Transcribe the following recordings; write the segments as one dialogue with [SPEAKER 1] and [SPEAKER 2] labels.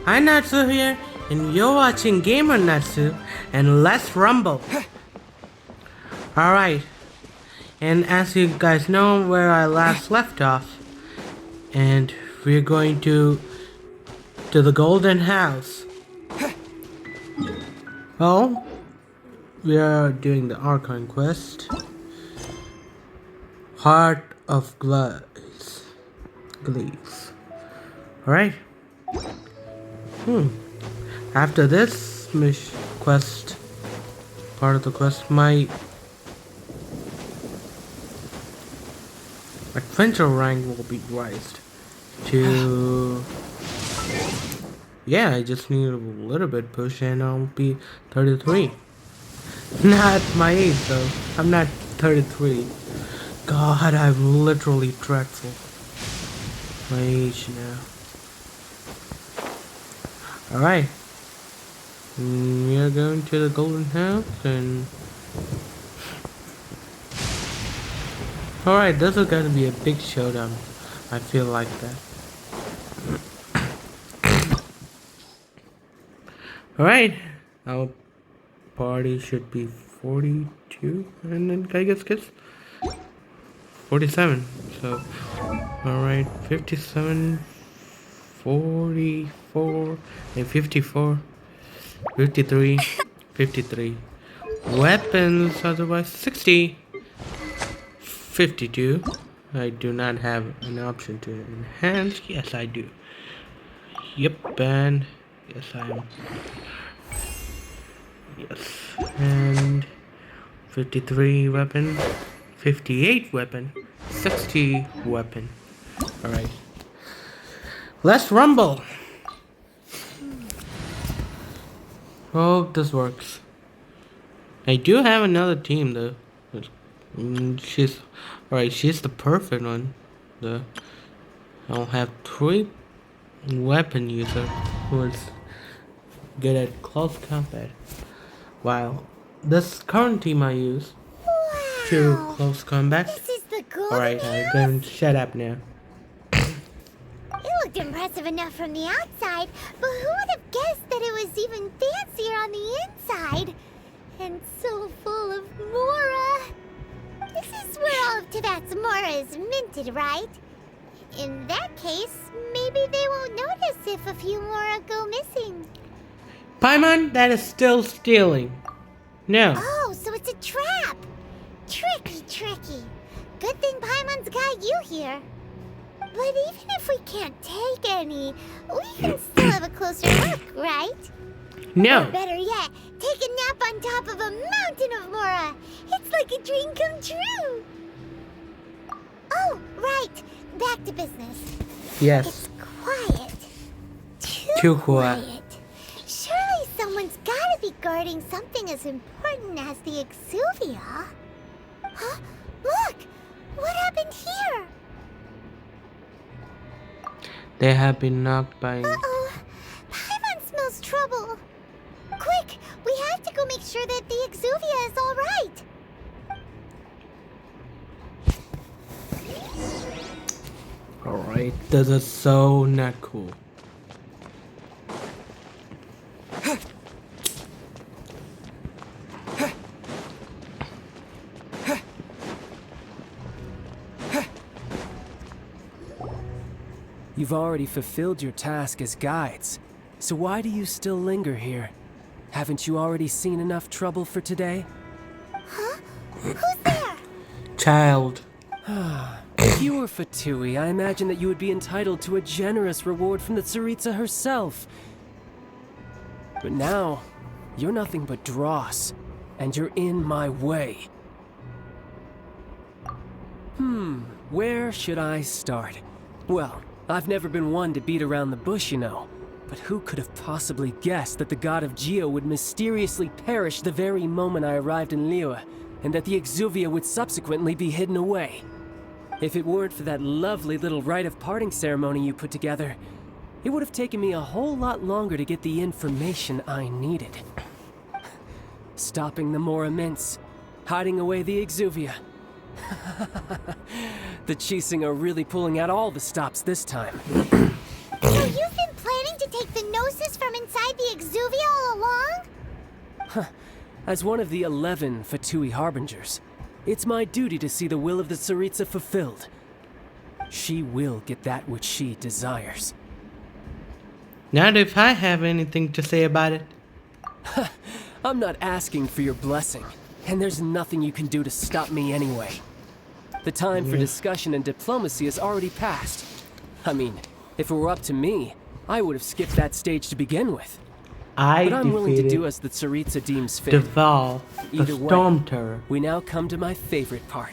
[SPEAKER 1] Hi, Natsu here, and you're watching Gamer Natsu, and let's rumble. Alright, and as you guys know where I last left off, and we're going to the golden house. Oh, we are doing the Archon quest. Heart of Glaze. Alright. After this quest, part of the quest, my adventure rank will be raised to... Yeah, I just need a little bit push and I'll be 33. Not my age though, I'm not 33. God, I'm literally dreadful. My age now. Alright. We are going to the golden house and... Alright, this is gonna be a big showdown. I feel like that. Alright. Our party should be 42 and then I guess 47. So alright, 57, 44 and 54, 53, 53. Weapons otherwise 60, 52. I do not have an option to enhance. Yes, I do. Yep, and yes, I am. Yes, and 53 weapon, 58 weapon, 60 weapon. Alright. Let's rumble! Hope this works. I do have another team though. She's alright, she's the perfect one. I'll have 3 weapon user who is good at close combat. While this current team I use to close combat.
[SPEAKER 2] This is the golden
[SPEAKER 1] Alright, I'm going to shut up now.
[SPEAKER 2] It looked impressive enough from the outside, but who would have guessed that it was even fancier on the inside? And so full of Mora. This is where all of Tibet's Mora is minted, right? In that case, maybe they won't notice if a few Mora go missing.
[SPEAKER 1] Paimon, that is still stealing. No.
[SPEAKER 2] Oh, so it's a trap. Tricky, tricky. Good thing Paimon's got you here. But even if we can't take any, we can still have a closer look, right?
[SPEAKER 1] No.
[SPEAKER 2] Or better yet, take a nap on top of a mountain of Mora. It's like a dream come true. Oh, right. Back to business.
[SPEAKER 1] Yes.
[SPEAKER 2] It's quiet.
[SPEAKER 1] Too quiet.
[SPEAKER 2] Surely someone's gotta be guarding something as important as the Exuvia. Huh? Look! What happened here?
[SPEAKER 1] They have been knocked by...
[SPEAKER 2] Uh-oh. Paimon smells trouble. Quick! We have to go make sure that the Exuvia is alright.
[SPEAKER 1] Alright, this is so not cool.
[SPEAKER 3] You've already fulfilled your task as guides, so why do you still linger here? Haven't you already seen enough trouble for today?
[SPEAKER 2] Huh? Who's there?
[SPEAKER 1] Child.
[SPEAKER 3] If you were Fatui, I imagine that you would be entitled to a generous reward from the Tsaritsa herself. But now, you're nothing but dross, and you're in my way. Where should I start? Well, I've never been one to beat around the bush, you know. But who could have possibly guessed that the god of Geo would mysteriously perish the very moment I arrived in Liyue, and that the Exuvia would subsequently be hidden away? If it weren't for that lovely little rite of parting ceremony you put together, it would have taken me a whole lot longer to get the information I needed. Stopping the Mora Mints, hiding away the Exuvia. The Chising are really pulling out all the stops this time.
[SPEAKER 2] So you've been planning to take the Gnosis from inside the Exuvia all along?
[SPEAKER 3] As one of the 11 Fatui Harbingers, it's my duty to see the will of the Tsaritsa fulfilled. She will get that which she desires.
[SPEAKER 1] Not if I have anything to say about it.
[SPEAKER 3] I'm not asking for your blessing, and there's nothing you can do to stop me anyway. The time for discussion and diplomacy has already passed. I mean, if it were up to me, I would have skipped that stage to begin with. But I'm willing to do as the Tsaritsa deems fit.
[SPEAKER 1] Deval, the
[SPEAKER 3] Either way,
[SPEAKER 1] Storm Terror.
[SPEAKER 3] we now come to my favorite part.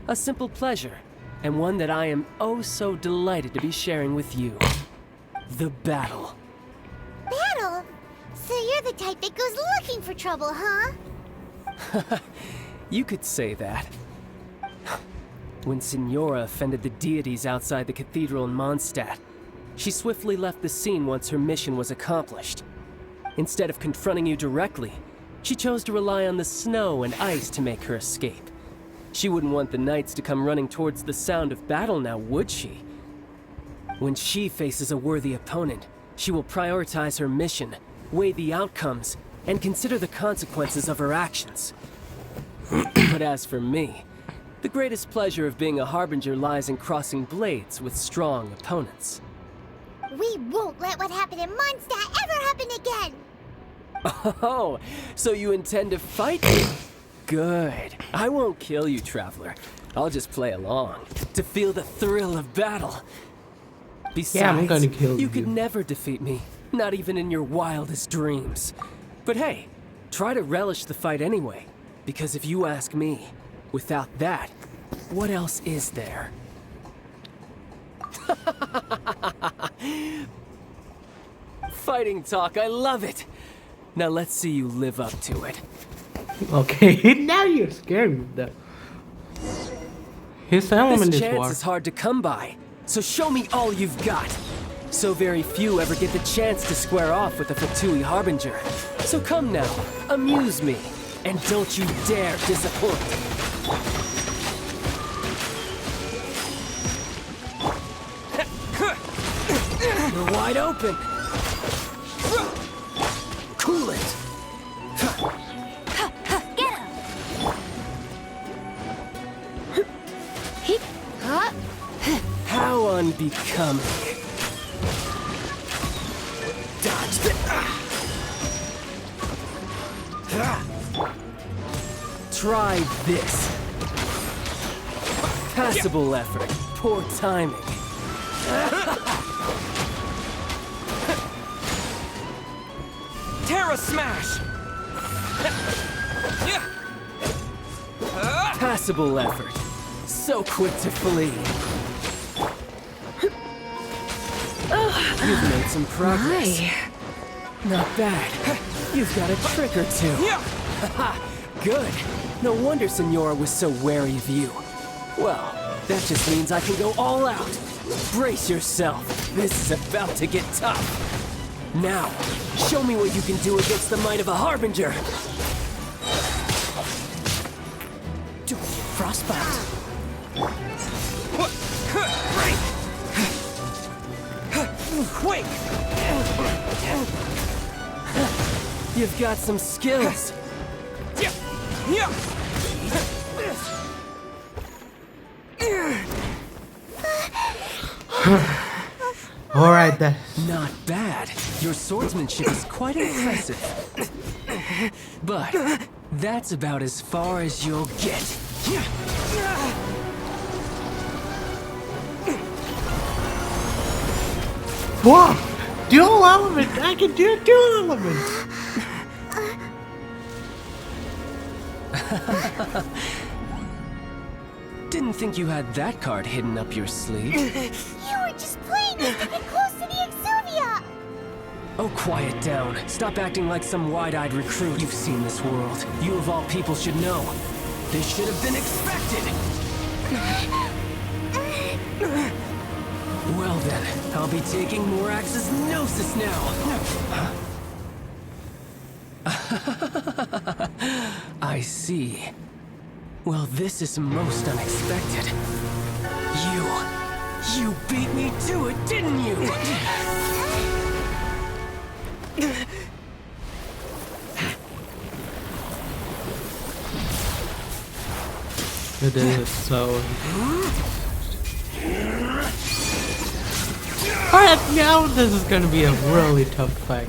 [SPEAKER 3] A simple pleasure, and one that I am oh so delighted to be sharing with you. The battle.
[SPEAKER 2] Battle? So you're the type that goes looking for trouble, huh?
[SPEAKER 3] You could say that. When Signora offended the deities outside the cathedral in Mondstadt, she swiftly left the scene once her mission was accomplished. Instead of confronting you directly, she chose to rely on the snow and ice to make her escape. She wouldn't want the knights to come running towards the sound of battle now, would she? When she faces a worthy opponent, she will prioritize her mission, weigh the outcomes, and consider the consequences of her actions. But as for me, the greatest pleasure of being a Harbinger lies in crossing blades with strong opponents.
[SPEAKER 2] We won't let what happened in Mondstadt ever happen again!
[SPEAKER 3] Oh, so you intend to fight me? Good. I won't kill you, Traveler. I'll just play along, to feel the thrill of battle. Besides,
[SPEAKER 1] Yeah, I'm gonna kill you.
[SPEAKER 3] You could never defeat me, not even in your wildest dreams. But hey, try to relish the fight anyway, because if you ask me, without that, what else is there? Fighting talk, I love it! Now let's see you live up to it.
[SPEAKER 1] Okay, now you're scaring me though. His element
[SPEAKER 3] This
[SPEAKER 1] is
[SPEAKER 3] chance
[SPEAKER 1] war.
[SPEAKER 3] is hard to come by, so show me all you've got. So very few ever get the chance to square off with a Fatui Harbinger. So come now, amuse me, and don't you dare disappoint. You're wide open. Cool it.
[SPEAKER 2] Get him! Heep! Huh?
[SPEAKER 3] How unbecoming. Dodge the... Try this. Passable effort. Poor timing.
[SPEAKER 4] Terra Smash!
[SPEAKER 3] Passable effort. So quick to flee. You've made some progress. Not bad. You've got a trick or two. Good. No wonder Signora was so wary of you. Well, that just means I can go all out. Brace yourself. This is about to get tough. Now, show me what you can do against the might of a Harbinger. Frostbite.
[SPEAKER 4] Wait!
[SPEAKER 3] You've got some skills.
[SPEAKER 1] Alright then.
[SPEAKER 3] Not bad. Your swordsmanship is quite impressive. But that's about as far as you'll get.
[SPEAKER 1] Whoa! Dual element! I can do a dual element!
[SPEAKER 3] Didn't think you had that card hidden up your sleeve.
[SPEAKER 2] You were just playing us to get close to the Exuvia!
[SPEAKER 3] Oh, quiet down. Stop acting like some wide-eyed recruit. You've seen this world. You of all people should know. This should have been expected! Well then, I'll be taking Morax's Gnosis now! I see. Well, this is most unexpected. You beat me to it, didn't you?
[SPEAKER 1] This is so... Alright, now this is gonna be a really tough fight.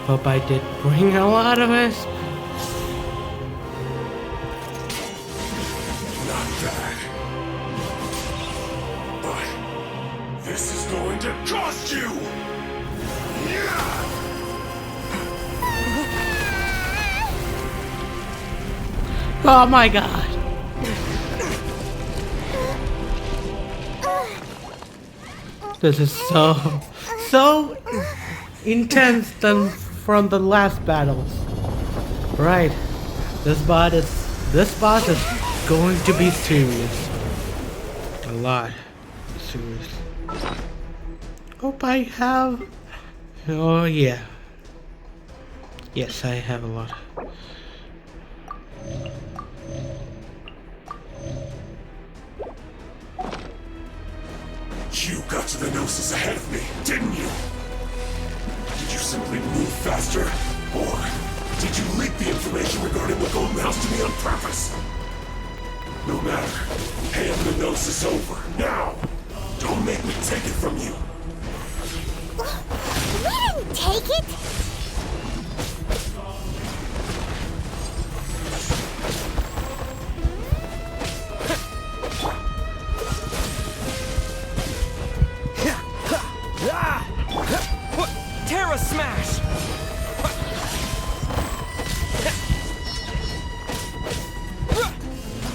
[SPEAKER 1] Hope I did bring a lot of it.
[SPEAKER 5] Not bad. But this is going to cost you!
[SPEAKER 1] Oh my god. This is so intense than from the last battles. Right. This boss is going to be serious. A lot serious. Hope I have. Oh yeah. Yes, I have a lot.
[SPEAKER 5] You got to the Gnosis ahead of me, didn't you? Did you simply move faster? Or did you leak the information regarding the Golden House to me on purpose? No matter. Hand the Gnosis over, now! Don't make me take it from you!
[SPEAKER 2] We didn't take it!
[SPEAKER 4] Terra Smash!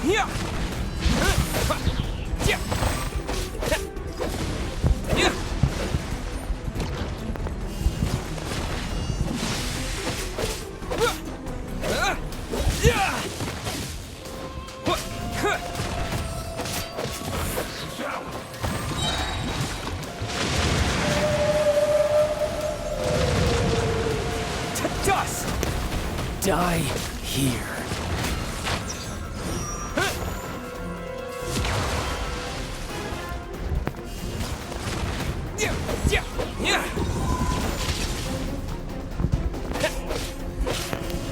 [SPEAKER 4] Yeah! Dust!
[SPEAKER 3] Die here.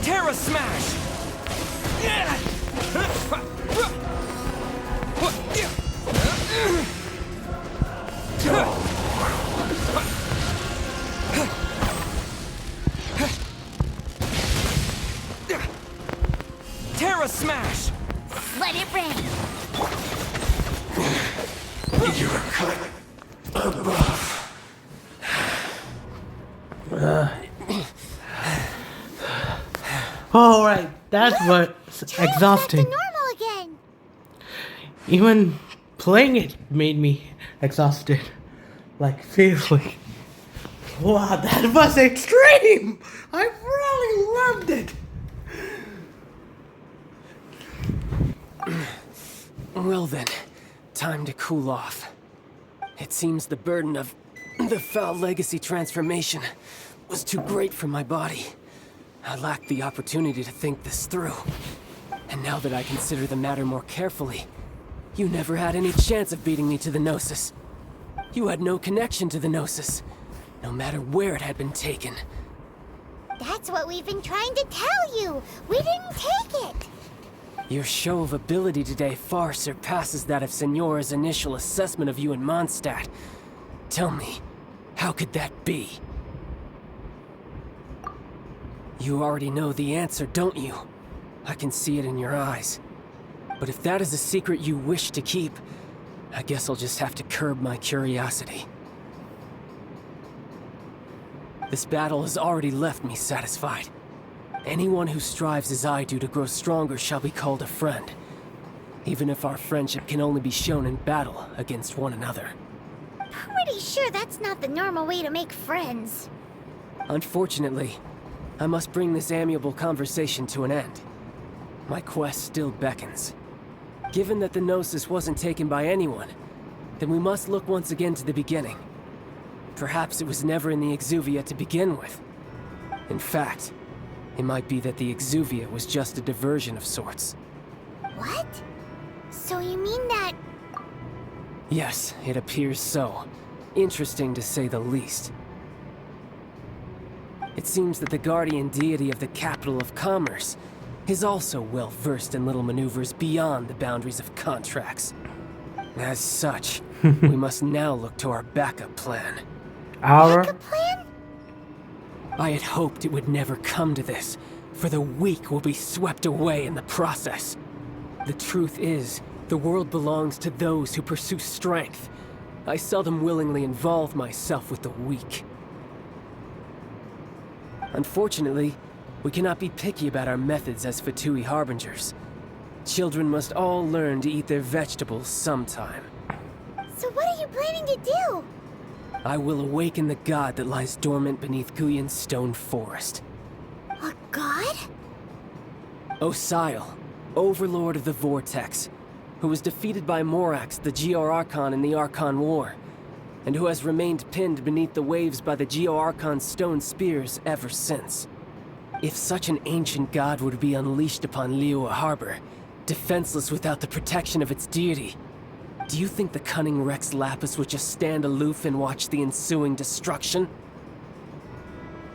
[SPEAKER 4] Terra Smash! Terra Smash!
[SPEAKER 2] Let it rain!
[SPEAKER 5] You're cut above.
[SPEAKER 1] Alright, that's what's exhausting.
[SPEAKER 2] Normal again!
[SPEAKER 1] Even playing it made me exhausted. Like, physically. Wow, that was extreme! I really loved it!
[SPEAKER 3] Well then, time to cool off. It seems the burden of the foul legacy transformation was too great for my body. I lacked the opportunity to think this through. And now that I consider the matter more carefully, you never had any chance of beating me to the Gnosis. You had no connection to the Gnosis, no matter where it had been taken.
[SPEAKER 2] That's what we've been trying to tell you! We didn't take it!
[SPEAKER 3] Your show of ability today far surpasses that of Signora's initial assessment of you in Mondstadt. Tell me, how could that be? You already know the answer, don't you? I can see it in your eyes. But if that is a secret you wish to keep, I guess I'll just have to curb my curiosity. This battle has already left me satisfied. Anyone who strives as I do to grow stronger shall be called a friend, even if our friendship can only be shown in battle against one another.
[SPEAKER 2] Pretty sure that's not the normal way to make friends.
[SPEAKER 3] Unfortunately, I must bring this amiable conversation to an end. My quest still beckons. Given that the Gnosis wasn't taken by anyone, then we must look once again to the beginning. Perhaps it was never in the Exuvia to begin with. In fact, it might be that the Exuvia was just a diversion of sorts.
[SPEAKER 2] What? So you mean that...
[SPEAKER 3] Yes, it appears so. Interesting to say the least. It seems that the guardian deity of the capital of commerce is also well versed in little maneuvers beyond the boundaries of contracts. As such, we must now look to our backup plan.
[SPEAKER 1] Our
[SPEAKER 2] Backup plan?
[SPEAKER 3] I had hoped it would never come to this, for the weak will be swept away in the process. The truth is, the world belongs to those who pursue strength. I seldom willingly involve myself with the weak. Unfortunately, we cannot be picky about our methods as Fatui Harbingers. Children must all learn to eat their vegetables sometime.
[SPEAKER 2] So what are you planning to do?
[SPEAKER 3] I will awaken the god that lies dormant beneath Guyan's stone forest.
[SPEAKER 2] A god?
[SPEAKER 3] Osial, overlord of the Vortex, who was defeated by Morax, the Geo-Archon in the Archon War, and who has remained pinned beneath the waves by the Geo-Archon's stone spears ever since. If such an ancient god were to be unleashed upon Liyue Harbor, defenseless without the protection of its deity, do you think the cunning Rex Lapis would just stand aloof and watch the ensuing destruction?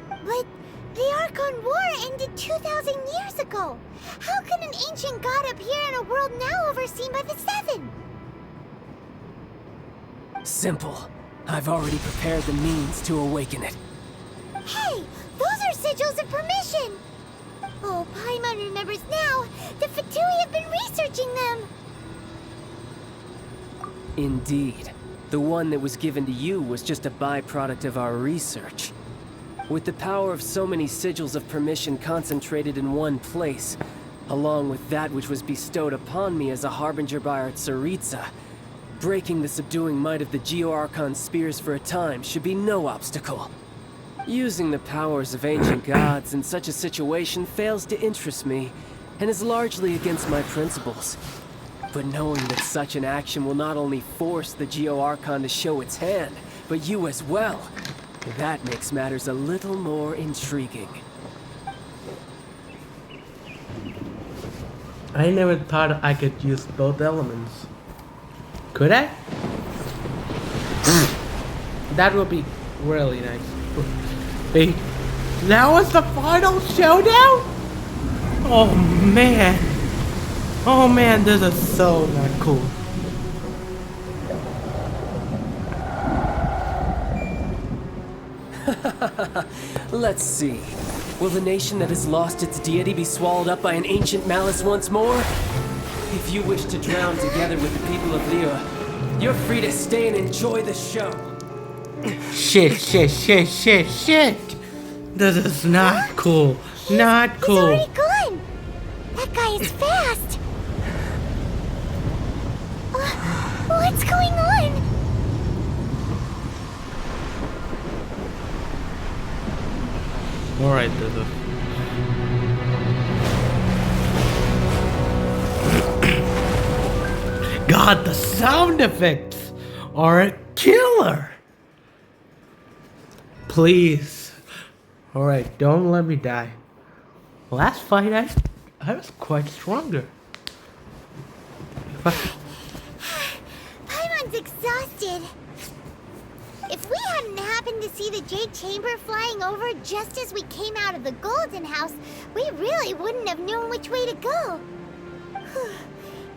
[SPEAKER 2] But the Archon War ended 2,000 years ago. How can an ancient god appear in a world now overseen by the Seven?
[SPEAKER 3] Simple. I've already prepared the means to awaken it.
[SPEAKER 2] Hey, those are sigils of permission! Oh, Paimon remembers now. The Fatui have been researching them.
[SPEAKER 3] Indeed. The one that was given to you was just a byproduct of our research. With the power of so many sigils of permission concentrated in one place, along with that which was bestowed upon me as a harbinger by our Tsaritsa, breaking the subduing might of the Geo-Archon spears for a time should be no obstacle. Using the powers of ancient gods in such a situation fails to interest me, and is largely against my principles. But knowing that such an action will not only force the Geo-Archon to show its hand, but you as well, that makes matters a little more intriguing.
[SPEAKER 1] I never thought I could use both elements. Could I? That would be really nice. Wait, that was the final showdown? Oh man. Oh man, this is so not cool.
[SPEAKER 3] Let's see. Will the nation that has lost its deity be swallowed up by an ancient malice once more? If you wish to drown together with the people of Liyue, you're free to stay and enjoy the show.
[SPEAKER 1] Shit. This is not cool. Not
[SPEAKER 2] He's
[SPEAKER 1] cool.
[SPEAKER 2] already gone. That guy is fast. What's going on?
[SPEAKER 1] Alright, this is... God, the sound effects are a killer! Please. Alright, don't let me die. Last fight, I was quite stronger.
[SPEAKER 2] Paimon's exhausted. If we hadn't happened to see the Jade Chamber flying over just as we came out of the Golden House, we really wouldn't have known which way to go.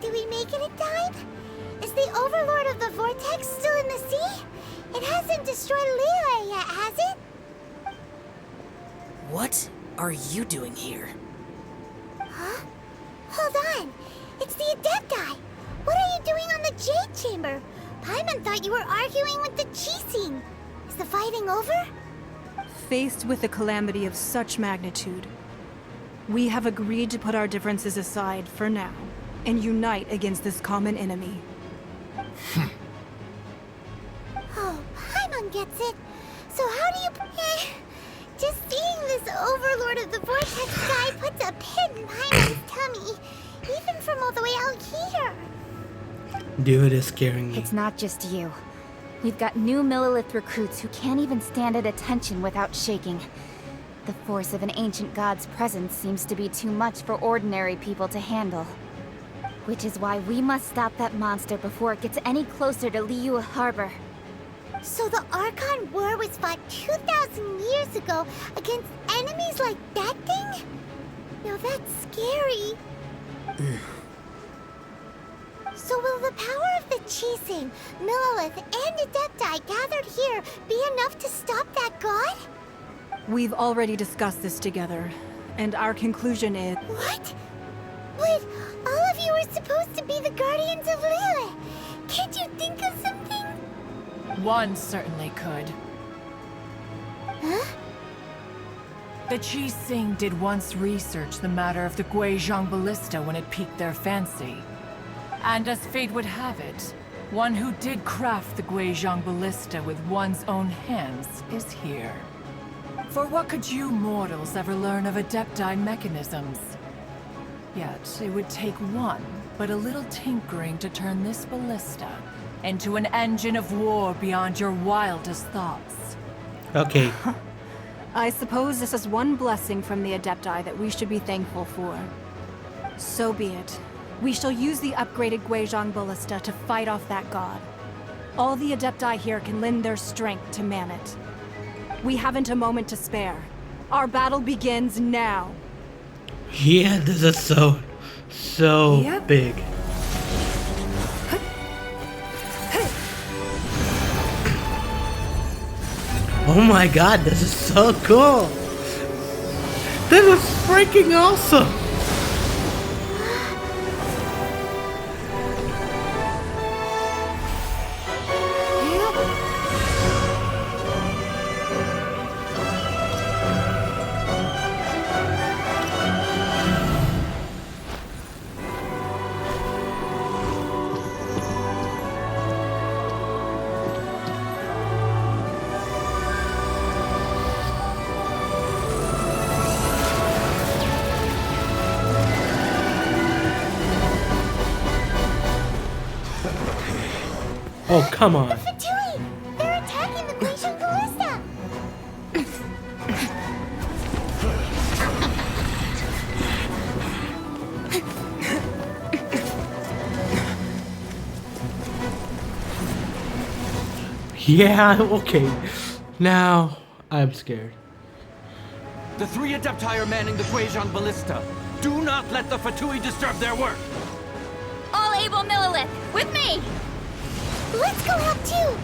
[SPEAKER 2] Did we make it in time? Is the Overlord of the Vortex still in the sea? It hasn't destroyed Liyue yet, has it?
[SPEAKER 6] What are you doing here?
[SPEAKER 2] Huh? Hold on. It's the Adepti. What are you doing on the Jade Chamber? Paimon thought you were arguing with the Chising. Is the fighting over?
[SPEAKER 7] Faced with a calamity of such magnitude, we have agreed to put our differences aside for now and unite against this common enemy.
[SPEAKER 2] Oh, Paimon gets it. So how do you... Just seeing this Overlord of the Vortex guy puts a pit in Paimon's tummy, even from all the way out here.
[SPEAKER 1] Dude is scaring me.
[SPEAKER 8] It's not just you. We've got new Millilith recruits who can't even stand at attention without shaking. The force of an ancient god's presence seems to be too much for ordinary people to handle. Which is why we must stop that monster before it gets any closer to Liyue Harbor.
[SPEAKER 2] So the Archon War was fought 2,000 years ago against enemies like that thing? Now that's scary. So will the power of the Chising, Millelith, and Adepti gathered here be enough to stop that god?
[SPEAKER 7] We've already discussed this together, and our conclusion is...
[SPEAKER 2] What? But all of you are supposed to be the guardians of Lilith. Can't you think of something?
[SPEAKER 9] One certainly could.
[SPEAKER 2] Huh?
[SPEAKER 9] The Chising did once research the matter of the Guizhong Ballista when it piqued their fancy. And as fate would have it, one who did craft the Guizhong Ballista with one's own hands is here. For what could you mortals ever learn of Adepti mechanisms? Yet, it would take one, but a little tinkering to turn this ballista into an engine of war beyond your wildest thoughts.
[SPEAKER 1] Okay.
[SPEAKER 7] I suppose this is one blessing from the Adepti that we should be thankful for. So be it. We shall use the upgraded Guizhong Ballista to fight off that god. All the Adepti here can lend their strength to man it. We haven't a moment to spare. Our battle begins now.
[SPEAKER 1] Yeah, this is so
[SPEAKER 7] Yep.
[SPEAKER 1] big. Oh my god, this is so cool. This is freaking awesome. Oh, come on.
[SPEAKER 2] Fatui! They're attacking the Guizhong Ballista!
[SPEAKER 1] Yeah, okay. Now, I'm scared.
[SPEAKER 4] The three Adepti are manning the Guizhong Ballista. Do not let the Fatui disturb their work.
[SPEAKER 8] All able Millelith, with me!
[SPEAKER 2] Let's go help too!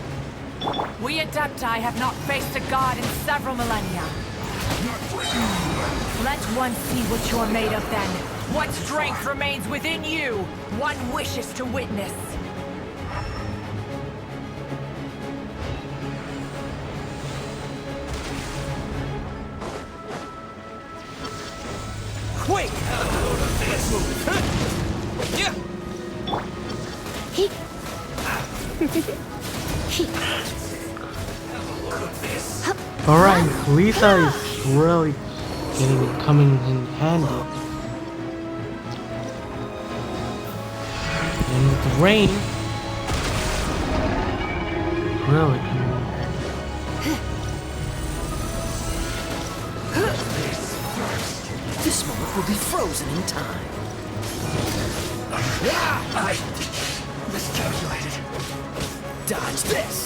[SPEAKER 9] We Adepti have not faced a god in several millennia. Let one see what you're made of then. What strength remains within you, one wishes to witness.
[SPEAKER 4] Quick! Let's move. Yeah.
[SPEAKER 1] Alright, Lisa is really coming in handy. And with the rain, really coming in.
[SPEAKER 6] This moment will be frozen in time.
[SPEAKER 5] I miscalculated.
[SPEAKER 6] Dodge this.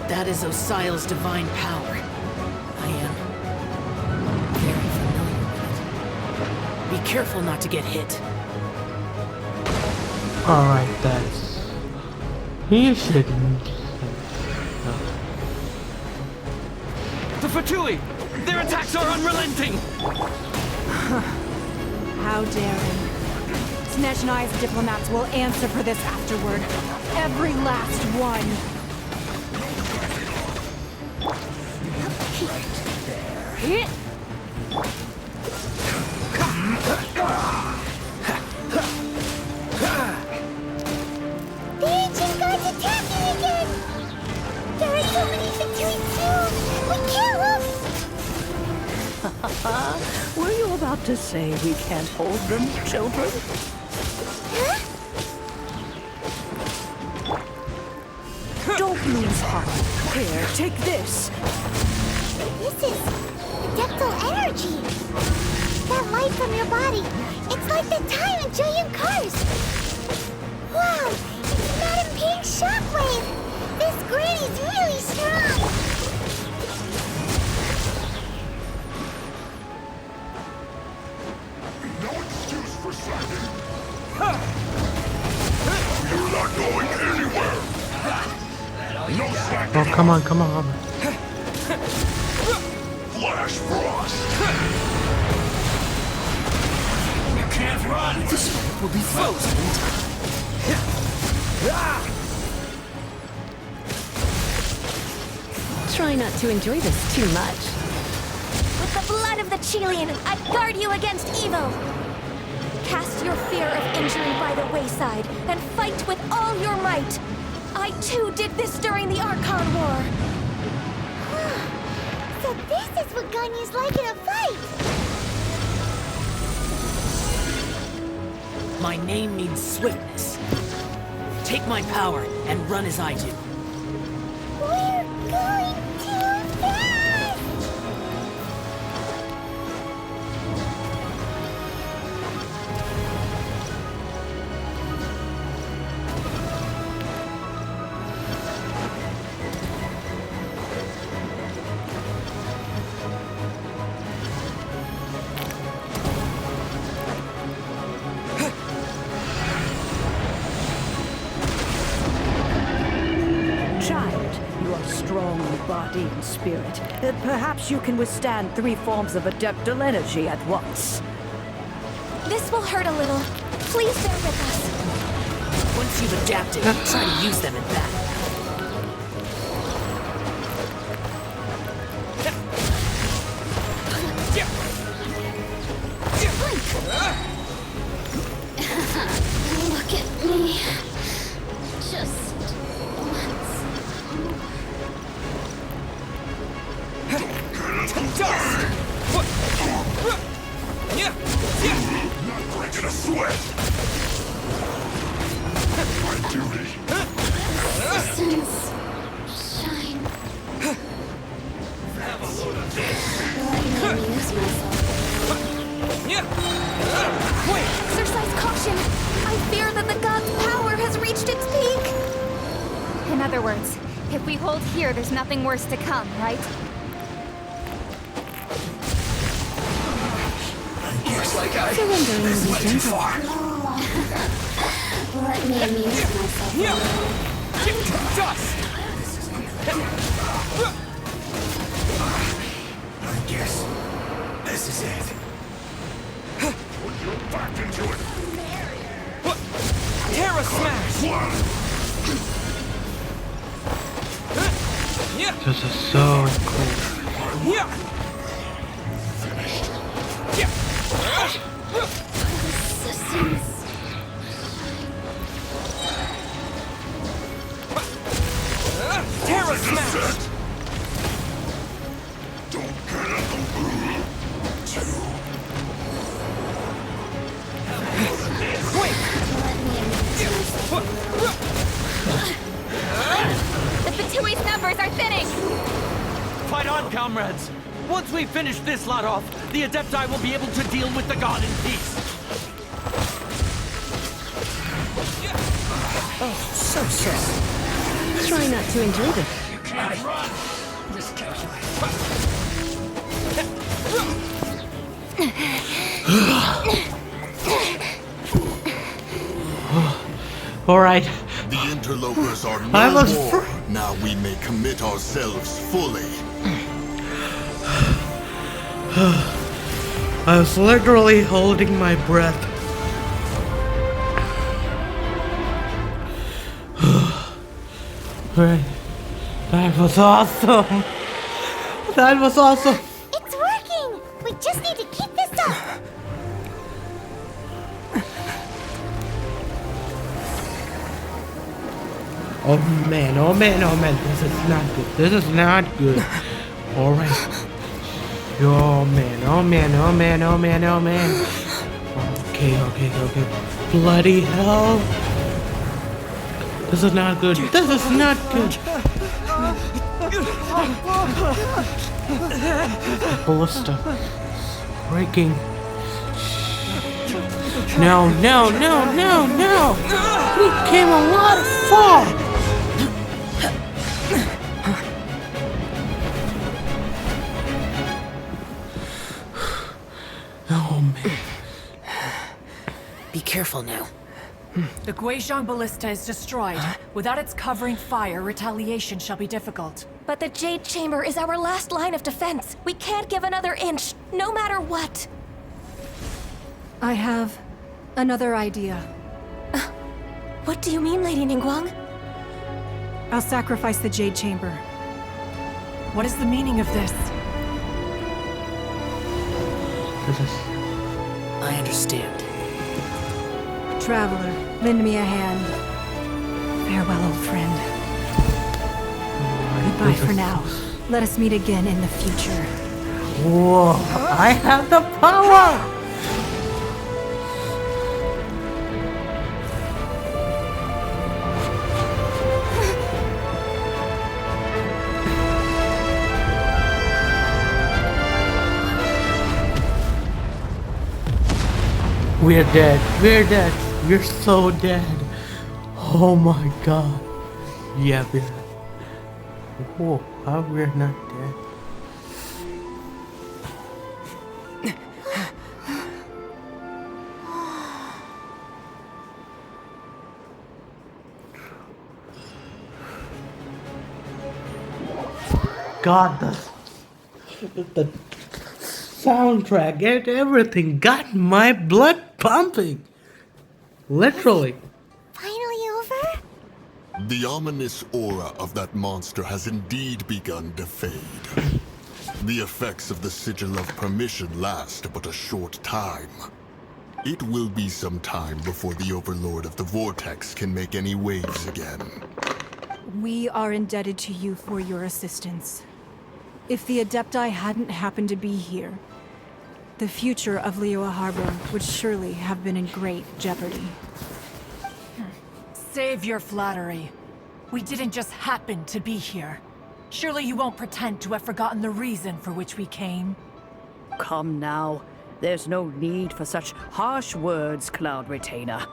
[SPEAKER 6] That is Osial's divine power. I am very familiar with it. Be careful not to get hit.
[SPEAKER 1] Alright, that's... He shouldn't.
[SPEAKER 4] The Fatui! Their attacks are unrelenting!
[SPEAKER 7] How daring. Snetch and I's diplomats will answer for this afterward. Every last one.
[SPEAKER 2] The ancient god's attacking again! There are so many Fatui too! We can't look!
[SPEAKER 6] Were you about to say we can't hold them, children?
[SPEAKER 2] Huh?
[SPEAKER 6] Don't lose heart. Here, take this.
[SPEAKER 2] This is Adeptal energy! that light from your body. It's like the time in giant cars. Wow, it's Madam Pink's shockwave. This granny's really strong.
[SPEAKER 5] No excuse for slacking. You're not going anywhere. No slacking.
[SPEAKER 1] Oh, come on, come on.
[SPEAKER 5] Flash Frost. You can't run.
[SPEAKER 3] This will be frozen in time.
[SPEAKER 10] Try not to enjoy this too much.
[SPEAKER 8] With the blood of the Chilean, I guard you against evil! Cast your fear of injury by the wayside, and fight with all your might! I too did this during the Archon War!
[SPEAKER 2] So this is what Ganyu's like in a fight.
[SPEAKER 6] My name means swiftness. Take my power and run as I do.
[SPEAKER 2] We're going too fast!
[SPEAKER 11] Child, you are strong in body and spirit. Perhaps you can withstand 3 forms of adeptal energy at once.
[SPEAKER 8] This will hurt a little. Please bear with us.
[SPEAKER 6] Once you've adapted, try to use them in battle.
[SPEAKER 2] Look at me. Just once.
[SPEAKER 5] Not breaking a sweat. My duty.
[SPEAKER 2] Resistance. Shine. Let me use myself.
[SPEAKER 8] Exercise caution! I fear that the god's power has reached its peak! In other words, if we hold here, there's nothing worse to come, right?
[SPEAKER 5] Looks like I
[SPEAKER 10] Surrendering will be
[SPEAKER 5] went too
[SPEAKER 10] gentle.
[SPEAKER 5] far.
[SPEAKER 2] Let me amuse myself.
[SPEAKER 5] I guess this is it. Put your back into it.
[SPEAKER 4] Terra Smash!
[SPEAKER 1] This is so cool.
[SPEAKER 2] Resistance.
[SPEAKER 4] Terra Smash!
[SPEAKER 5] Don't get it. 2.
[SPEAKER 8] The Fatui's numbers are thinning!
[SPEAKER 4] Fight on, comrades! Once we finish this lot off, the Adepti will be able to deal with the god in peace.
[SPEAKER 10] So sorry. Try not to enjoy this.
[SPEAKER 1] Alright.
[SPEAKER 5] The interlopers are
[SPEAKER 1] I
[SPEAKER 5] no
[SPEAKER 1] was
[SPEAKER 5] more. Now we may commit ourselves fully.
[SPEAKER 1] I was literally holding my breath. Right. That was awesome. That was awesome.
[SPEAKER 2] It's working! We just need to keep this up!
[SPEAKER 1] Oh man, oh man, oh man. This is not good. This is not good. Alright. Oh man, oh man, oh man, oh man, oh man. Okay, okay, okay. Bloody hell. This is not good. This is not good. Ballista. Breaking. No, no, no, no, no! We came a lot far! Oh man.
[SPEAKER 6] Be careful now.
[SPEAKER 9] The Guizhong Ballista is destroyed. Without its covering fire, retaliation shall be difficult.
[SPEAKER 8] But the Jade Chamber is our last line of defense. We can't give another inch, no matter what.
[SPEAKER 7] I have another idea.
[SPEAKER 8] What do you mean, Lady Ningguang?
[SPEAKER 7] I'll sacrifice the Jade Chamber.
[SPEAKER 9] What is the meaning of this?
[SPEAKER 6] I understand.
[SPEAKER 7] Traveler, lend me a hand. Farewell, old friend. Goodbye for now. Let us meet again in the future.
[SPEAKER 1] Whoa! I have the power! We're dead. We're dead. We're so dead. Oh my god. Yeah, we're. Whoa, how we're not dead. God, the soundtrack and everything got my blood pumping. Literally.
[SPEAKER 2] Finally over?
[SPEAKER 5] The ominous aura of that monster has indeed begun to fade. The effects of the Sigil of Permission last but a short time. It will be some time before the Overlord of the Vortex can make any waves again.
[SPEAKER 7] We are indebted to you for your assistance. If the Adepti hadn't happened to be here, the future of Liyue Harbor would surely have been in great jeopardy.
[SPEAKER 9] Save your flattery. We didn't just happen to be here. Surely you won't pretend to have forgotten the reason for which we came.
[SPEAKER 11] Come now. There's no need for such harsh words, Cloud Retainer.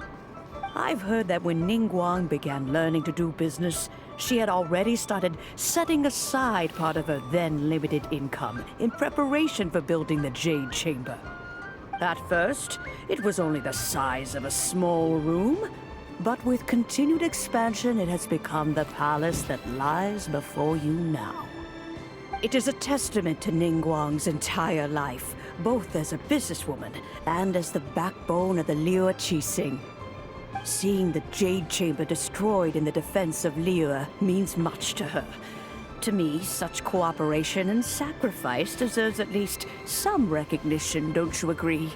[SPEAKER 11] I've heard that when Ningguang began learning to do business, she had already started setting aside part of her then limited income in preparation for building the Jade Chamber. At first, it was only the size of a small room, but with continued expansion, it has become the palace that lies before you now. It is a testament to Ningguang's entire life, both as a businesswoman and as the backbone of the Liyue Qixing. Seeing the Jade Chamber destroyed in the defense of Liyue means much to her. To me, such cooperation and sacrifice deserves at least some recognition, don't you agree?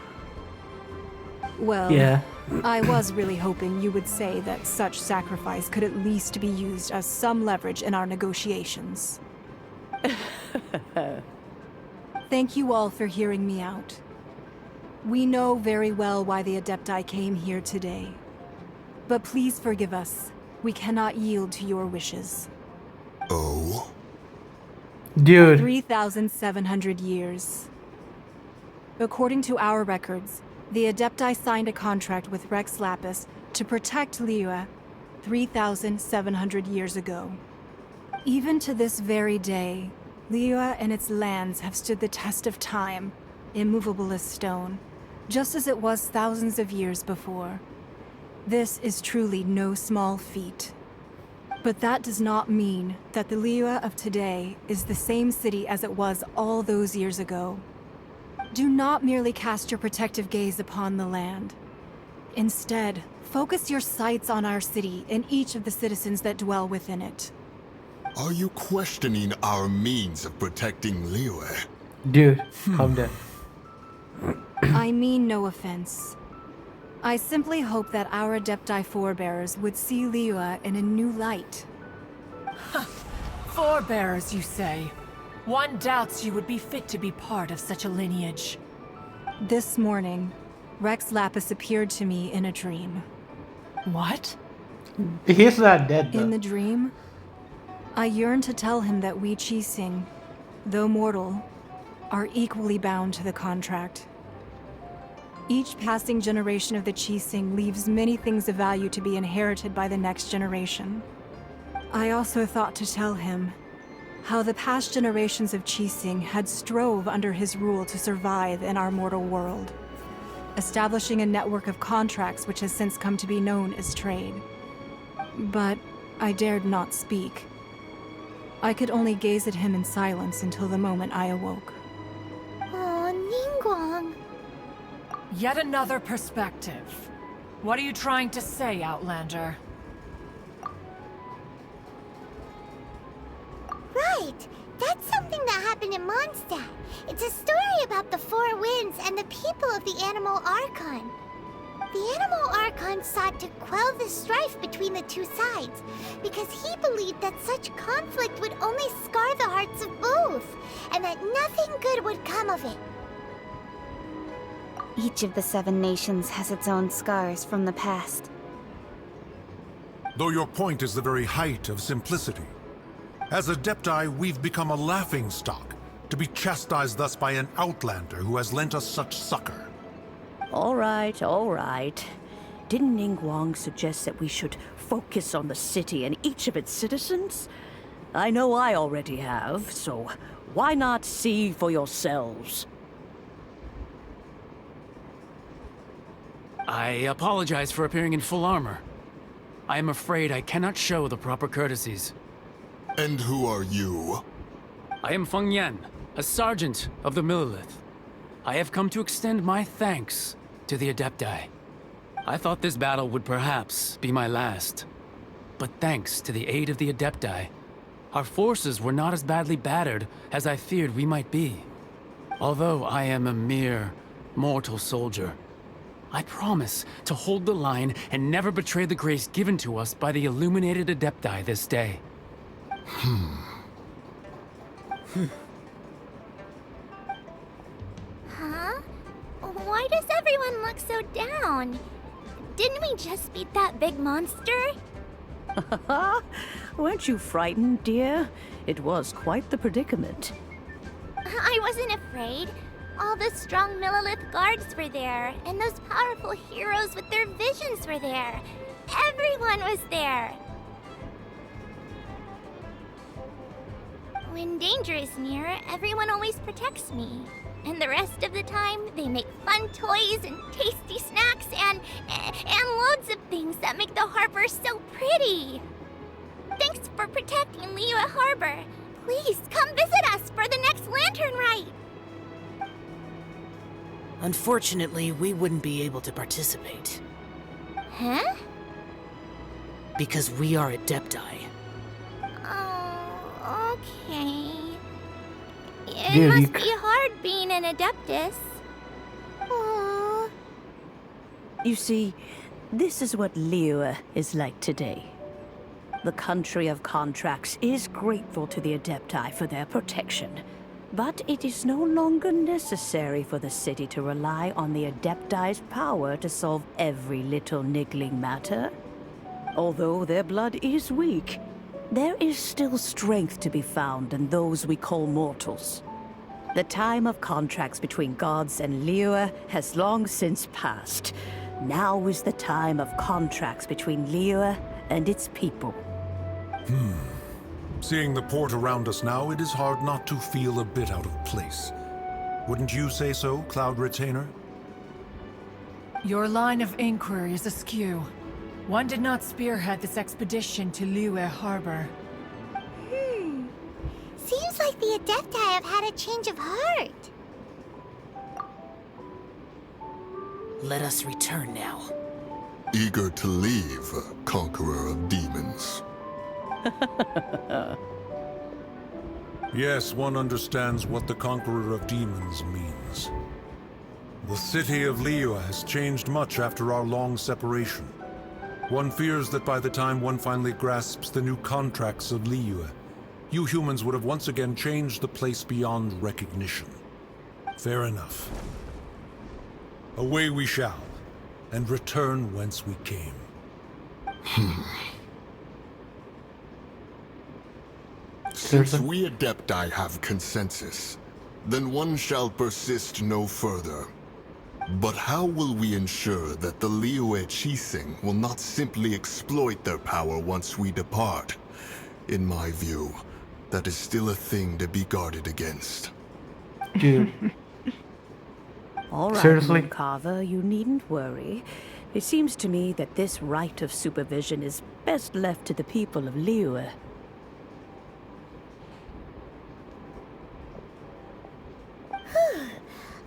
[SPEAKER 7] Well,
[SPEAKER 1] Yeah.
[SPEAKER 7] I was really hoping you would say that such sacrifice could at least be used as some leverage in our negotiations. Thank you all for hearing me out. We know very well why the Adepti came here today. But please forgive us. We cannot yield to your wishes.
[SPEAKER 5] Oh?
[SPEAKER 1] Dude.
[SPEAKER 7] 3,700 years. According to our records, the Adepti signed a contract with Rex Lapis to protect Liyue 3,700 years ago. Even to this very day, Liyue and its lands have stood the test of time, immovable as stone, just as it was thousands of years before. This is truly no small feat. But that does not mean that the Liyue of today is the same city as it was all those years ago. Do not merely cast your protective gaze upon the land. Instead, focus your sights on our city and each of the citizens that dwell within it.
[SPEAKER 5] Are you questioning our means of protecting Liyue?
[SPEAKER 1] Dude, calm down.
[SPEAKER 7] I mean no offense. I simply hope that our Adepti forebears would see Liyue in a new light.
[SPEAKER 9] Forebears, you say? One doubts you would be fit to be part of such a lineage.
[SPEAKER 7] This morning, Rex Lapis appeared to me in a dream.
[SPEAKER 9] What?
[SPEAKER 1] He's not dead though.
[SPEAKER 7] In the dream, I yearned to tell him that we Qixing, though mortal, are equally bound to the contract. Each passing generation of the Qixing leaves many things of value to be inherited by the next generation. I also thought to tell him how the past generations of Qixing had strove under his rule to survive in our mortal world, establishing a network of contracts which has since come to be known as trade. But I dared not speak. I could only gaze at him in silence until the moment I awoke.
[SPEAKER 2] Oh, Ningguang.
[SPEAKER 9] Yet another perspective. What are you trying to say, Outlander?
[SPEAKER 2] Right! That's something that happened in Mondstadt. It's a story about the Four Winds and the people of the Animal Archon. The Animal Archon sought to quell the strife between the two sides, because he believed that such conflict would only scar the hearts of both, and that nothing good would come of it.
[SPEAKER 8] Each of the 7 nations has its own scars from the past.
[SPEAKER 12] Though your point is the very height of simplicity. As Adepti, we've become a laughingstock, to be chastised thus by an outlander who has lent us such succor.
[SPEAKER 11] All right, all right. Didn't Ningguang suggest that we should focus on the city and each of its citizens? I know I already have, so why not see for yourselves?
[SPEAKER 4] I apologize for appearing in full armor. I am afraid I cannot show the proper courtesies.
[SPEAKER 5] And who are you?
[SPEAKER 4] I am Feng Yan, a sergeant of the Millelith. I have come to extend my thanks to the Adepti. I thought this battle would perhaps be my last. But thanks to the aid of the Adepti, our forces were not as badly battered as I feared we might be. Although I am a mere mortal soldier, I promise to hold the line and never betray the grace given to us by the illuminated Adepti this day.
[SPEAKER 2] Huh? Why does everyone look so down? Didn't we just beat that big monster?
[SPEAKER 11] Weren't you frightened, dear? It was quite the predicament.
[SPEAKER 2] I wasn't afraid. All the strong Millelith guards were there, and those powerful heroes with their visions were there. Everyone was there. When danger is near, everyone always protects me. And the rest of the time, they make fun toys and tasty snacks and loads of things that make the harbor so pretty. Thanks for protecting Liyue Harbor. Please come visit us for the next lantern rite.
[SPEAKER 6] Unfortunately, we wouldn't be able to participate.
[SPEAKER 2] Huh?
[SPEAKER 6] Because we are Adepti.
[SPEAKER 2] Oh, okay. It
[SPEAKER 1] Dude,
[SPEAKER 2] must be hard being an Adeptus. Oh.
[SPEAKER 11] You see, this is what Liyue is like today. The country of contracts is grateful to the Adepti for their protection. But it is no longer necessary for the city to rely on the Adepti's power to solve every little niggling matter. Although their blood is weak, there is still strength to be found in those we call mortals. The time of contracts between gods and Liyue has long since passed. Now is the time of contracts between Liyue and its people.
[SPEAKER 12] Seeing the port around us now, it is hard not to feel a bit out of place. Wouldn't you say so, Cloud Retainer?
[SPEAKER 9] Your line of inquiry is askew. One did not spearhead this expedition to Liyue Harbor.
[SPEAKER 2] Seems like the Adepti have had a change of heart.
[SPEAKER 6] Let us return now.
[SPEAKER 5] Eager to leave, Conqueror of Demons.
[SPEAKER 12] Yes, one understands what the Conqueror of Demons means. The city of Liyue has changed much after our long separation. One fears that by the time one finally grasps the new contracts of Liyue, you humans would have once again changed the place beyond recognition. Fair enough. Away we shall, and return whence we came.
[SPEAKER 5] Since we Adepti have consensus, then one shall persist no further.
[SPEAKER 13] But how will we ensure that the Liyue Qixing will not simply exploit their power once we depart? In my view, that is still a thing to be guarded against.
[SPEAKER 1] Dude.
[SPEAKER 11] All right,
[SPEAKER 1] Seriously?
[SPEAKER 11] Mooncarver, you needn't worry. It seems to me that this right of supervision is best left to the people of Liyue.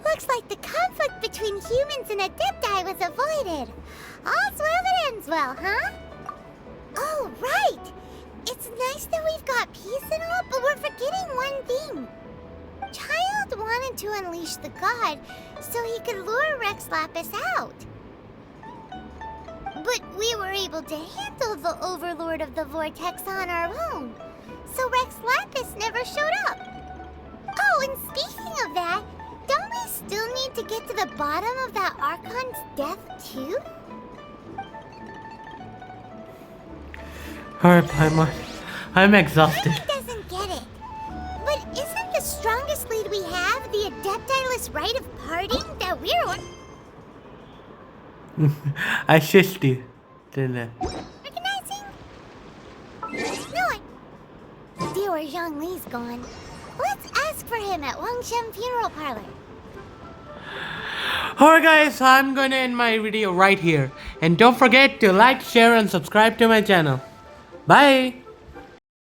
[SPEAKER 2] Looks like the conflict between humans and Adepti was avoided. All's well that ends well, huh? Oh, right! It's nice that we've got peace and all, but we're forgetting one thing. Child wanted to unleash the god so he could lure Rex Lapis out. But we were able to handle the Overlord of the Vortex on our own, so Rex Lapis never showed up. Oh, and speaking of that, don't we still need to get to the bottom of that Archon's death, too?
[SPEAKER 1] Alright, I'm exhausted.
[SPEAKER 2] He doesn't get it. But isn't the strongest lead we have the Adeptiless rite of parting that we're on?
[SPEAKER 1] I shushed you, didn't I?
[SPEAKER 2] Recognizing? No, Dear Zhang Li's gone. Let's ask for him at Wangshen Funeral Parlor.
[SPEAKER 1] Alright guys, I'm gonna end my video right here. And don't forget to like, share and subscribe to my channel. Bye!